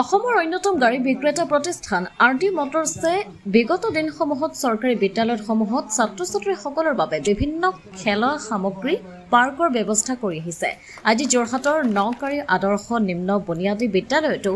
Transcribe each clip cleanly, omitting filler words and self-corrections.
অসমৰ অন্যতম গাড়ী বিক্ৰেতা প্ৰতিষ্ঠান RD মটৰ্ছে বিগত দিনসমূহত চৰকাৰী বিদ্যালয়সমূহত ছাত্ৰ-ছাত্ৰীসকলৰ বাবে বিভিন্ন খেলা সামগ্ৰী পাৰ্কৰ ব্যৱস্থা কৰি আহিছে। আজি যোৰহাটৰ নকাৰী আদৰ্শ নিম্ন বুনিয়াদী বিদ্যালয়তো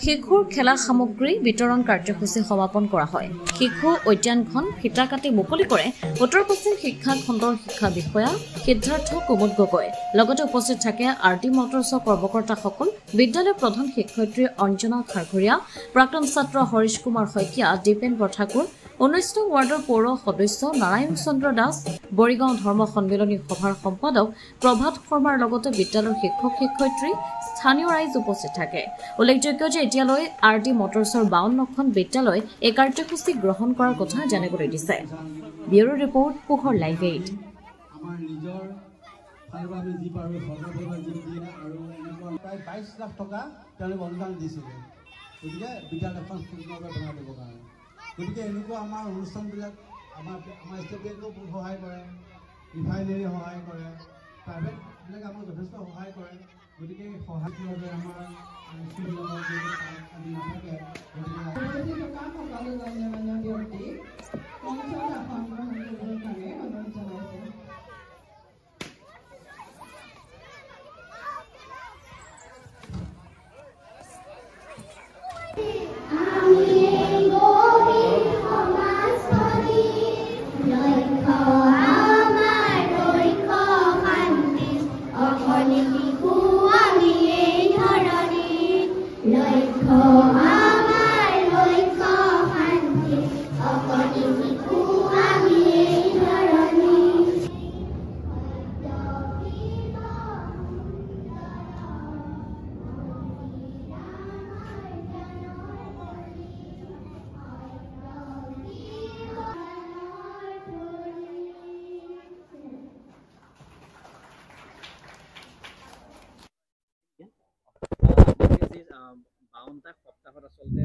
শিশুৰ খেলা সামগ্ৰী বিতৰণ কাৰ্যসূচী সমাপন কৰা হয়। শিশু উদ্যানখন ফিটা কাটি মুকলি কৰে উত্তৰ পশ্চিম শিক্ষা খণ্ডৰ শিক্ষা বিষয়া সিদ্ধাৰ্থ কুমুদ গগৈ। লগতে উপস্থিত থাকে RD মটৰ্ছৰ কৰ্মকৰ্তাসকল, বিদ্যালয়ৰ প্ৰধান শিক্ষয়িত্ৰী অঞ্জনা খাৰঘৰীয়া, প্ৰাক্তন ছাত্ৰ হৰিশ কুমাৰ শইকীয়া, দীপেন ঠাকুৰ, 19 নং ৱাৰ্ডৰ পৌৰ সদস্য নাৰায়ণ চন্দ্ৰ দাস, বৰিগাঁও ধৰ্ম সন্মিলনী সভাৰ সম্পাদক প্ৰভাত শৰ্মাৰ লগতে বিদ্যালয়ৰ শিক্ষক শিক্ষয়িত্ৰী, স্থানীয় ৰাইজ উপস্থিত থাকে। উল্লেখযোগ্য যে এতিয়ালৈ RD মটৰ্ছৰ 52খন বিদ্যালয় এই কাৰ্যসূচী গ্ৰহণ কৰাৰ কথা জানিবলৈ দিছে। ব্যুৰো ৰিপৰ্ট, পোহৰ লাইভ 8। প্ৰায় 22 লাখ টকা তেওঁলোকে অনুদান দিছিলে, গতিকে বিদ্যালয়খন সুন্দৰভাৱে বনাই ল'বৰ কাৰণে। গতিকে এনেকুৱা আমাৰ অনুষ্ঠানবিলাক আমাৰ ষ্টেট বেংকেও সহায় কৰে, ৰিফাইনেৰী সহায় কৰে, প্ৰাইভেটবিলাকে আমাক যথেষ্ট সহায় কৰে। গতিকে সহায়ৰ বাবে আমাৰ স্কুলবিলাকৰ আদি নাথাকে। সপ্তাহত আচলতে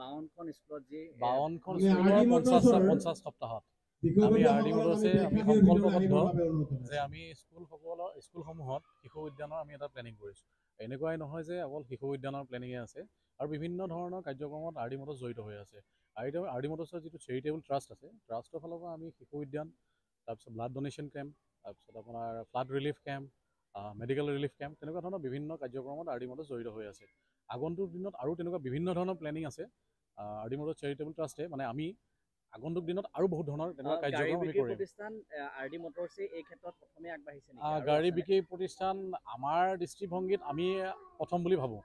52খন স্কুলত যে 52খন স্কুলৰ 50 সপ্তাহত আমি RD মটৰ্ছে আমি সংকল্পবদ্ধ যে আমি স্কুলসমূহত শিশু উদ্যানৰ আমি এটা প্লেনিং কৰিছোঁ। এনেকুৱাই নহয় যে অকল শিশু উদ্যানৰ প্লেনিঙে আছে, আৰু বিভিন্ন ধৰণৰ কাৰ্যক্ৰমত RD মটৰ্ছ জড়িত হৈ আছে। RD মটৰ্ছৰ যিটো চেৰিটেবল ট্ৰাষ্ট আছে, ট্ৰাষ্টৰ ফালৰ পৰা আমি শিশু উদ্যান, তাৰপিছত ব্লাড ডনেশ্যন কেম্প, তাৰপিছত আপোনাৰ flood relief camp, medical relief camp, তেনেকুৱা ধৰণৰ বিভিন্ন কাৰ্যক্ৰমত RD মটৰ্ছ জড়িত হৈ আছে। আগন্তুক দিনত আৰু তেনেকুৱা বিভিন্ন ধৰণৰ প্লেনিং আছে। RD মটৰ্ছ চেৰিটেবল ট্ৰাষ্টে মানে আমি আগন্তুক দিনত আৰু বহুত ধৰণৰ তেনেকুৱা কাৰ্যক্ৰম আমি কৰিম। প্ৰতিষ্ঠান RD মটৰ্ছে এই ক্ষেত্ৰত প্ৰথমে আগবাঢ়িছে নেকি? গাড়ী বিক্ৰী প্ৰতিষ্ঠান আমাৰ দৃষ্টিভংগীত আমি প্ৰথম বুলি ভাবোঁ,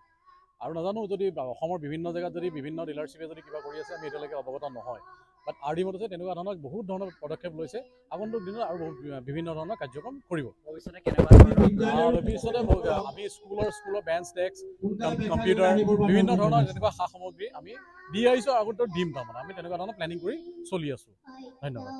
আৰু নাজানো যদি অসমৰ বিভিন্ন জেগাত যদি বিভিন্ন ডিলাৰশ্বিপে যদি কিবা কৰি আছে, আমি এতিয়ালৈকে অৱগত নহয়। বাট RD মটৰ্ছে তেনেকুৱা ধৰণৰ বহুত ধৰণৰ পদক্ষেপ লৈছে। আগন্তুক দিনত আৰু বিভিন্ন ধৰণৰ কাৰ্যক্ৰম কৰিব। ভৱিষ্যতে কেনেকুৱা ভৱিষ্যতে আমি স্কুলৰ বেঞ্চ ডেস্ক, কম্পিউটাৰ, বিভিন্ন ধৰণৰ তেনেকুৱা সা সামগ্ৰী আমি দি আহিছোঁ, আগতো দিম। তাৰমানে আমি তেনেকুৱা ধৰণৰ প্লেনিং কৰি চলি আছোঁ। ধন্যবাদ।